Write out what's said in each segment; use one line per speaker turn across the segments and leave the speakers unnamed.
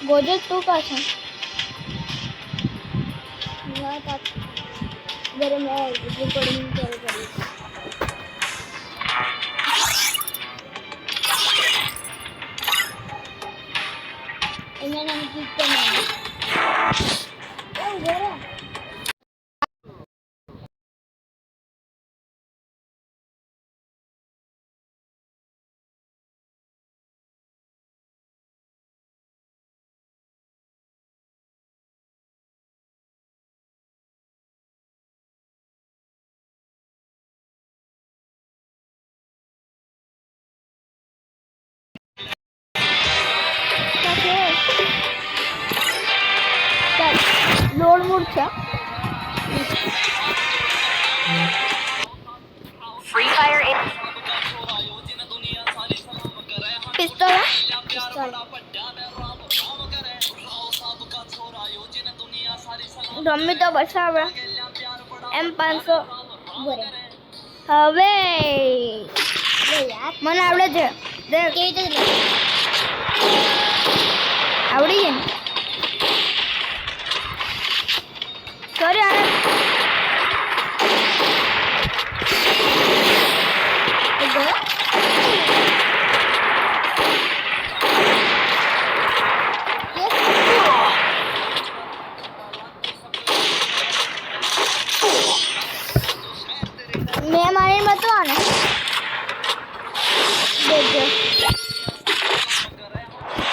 गोजे तू का છે ઘરે મેં રેકોર્ડિંગ કરી એના નામ ક્લિક કરવાનું ઓ ઘરે लोड मूड છે
Free Fire
પિસ્તોલ રમી તો બસાવે M500 ભરે હવે મને આવડે છે દેખ કેવી રીતે આવડી ગઈ ને સોરી આને मैं मारे मत आना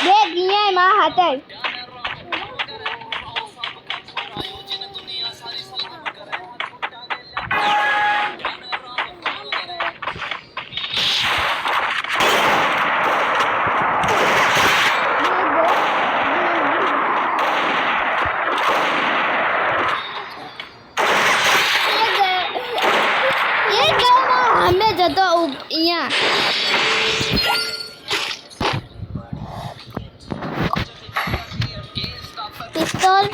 देख ये मां हाथ है हमें जतो यहाँ पिस्तौल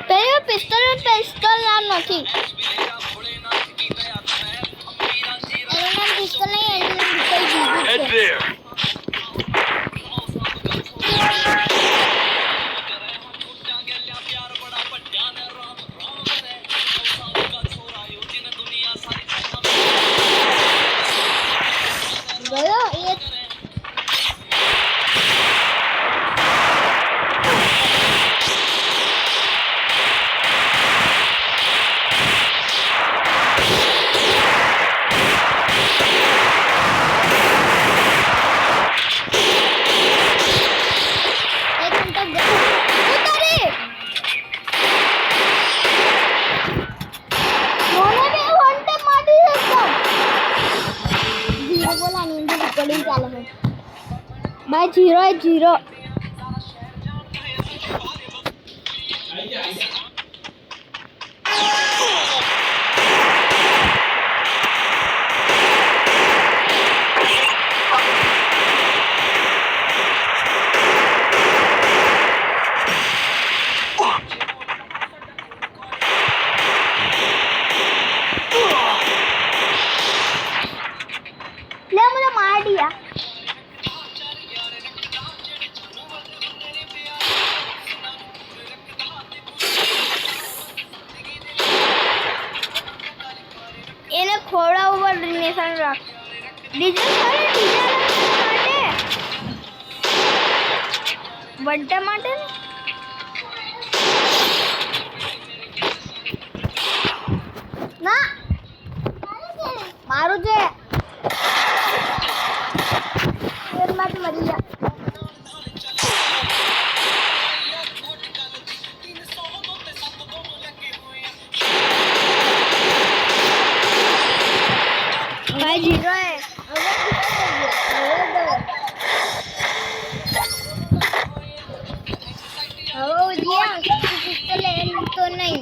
पहले पिस्तौल में पिस्तौल नाम नहीं पिस्तौल नहीं
Head there. भाई 0-0 ले मुझे मार दिया એને ખોડા ઉપર નિશાન રાખ ડીજે માટે માટે ના મારું છે એમાં મરી ગયા भाई 0 है तो नहीं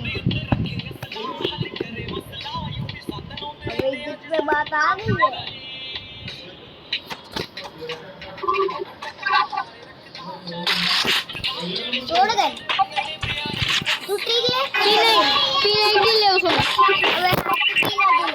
पे बात आ गई है छोड़ दे टूटी गई नहीं पी नहीं ले उसको अबे पी ना ले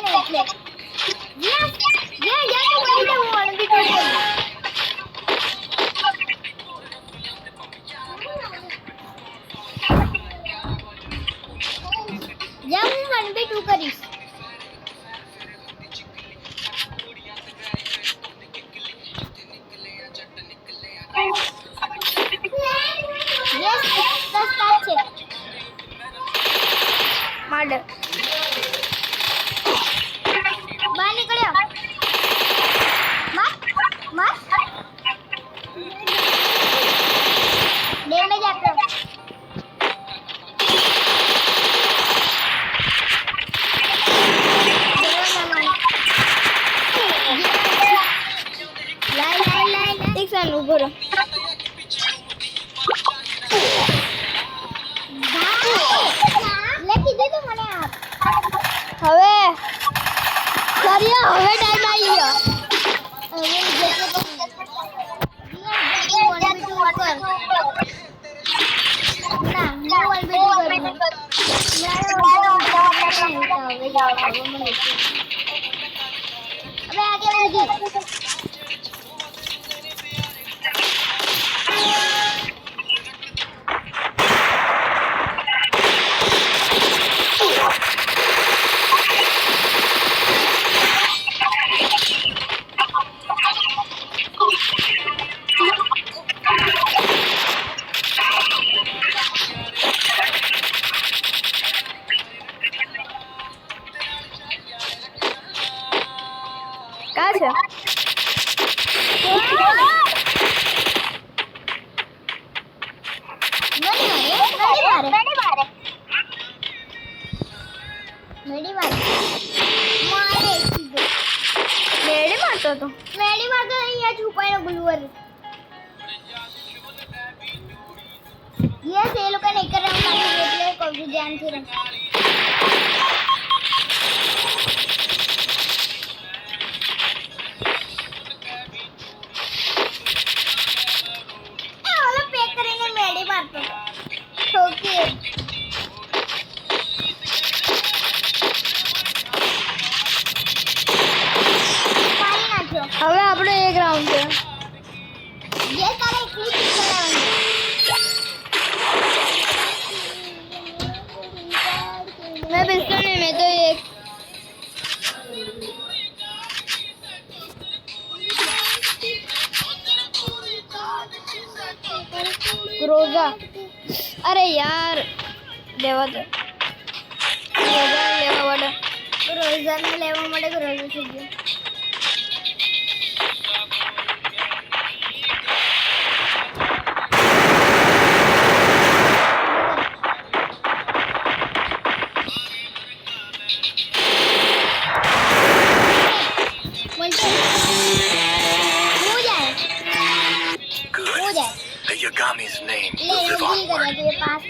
ને એટલે યસ યસ તું કરી દે હું અણબી તો જા હું અણબી તું કરીશ યસ સ્ટાર્ટ છે માડ બહાર નીકળ્યો માર માર ડેમેજ આપ્યો લાઈ એક સેકન્ડ ઉભો રહો લેખી દે તો મને આપ હવે કર્યા હવે ટાઈમ આવી ગયો હવે જેટલો ના હું ઓલરેડી કરું હવે આગે વધી કા છે મેડી મારતો તો અહીંયા છુપાયો ગ્લુઅર યસ એ લોકોને એક રાઉન્ડ મારી એટલે કવરી ધ્યાનથી રમ ઓલો પેક કરીને મેડી મારતો ઠોકી હવે આપણે એક રાઉન્ડ છે જે તારે ક્લિક કરવાનું मैं बिल्कुल नहीं मैं तो एक रोजा अरे यार लेवा दे रोजा लेवा वाला रोजा ने लेवा માટે રોજો થઈ ગયો
The Yagami's name
ले
will live
ये
onward.
कर दे पास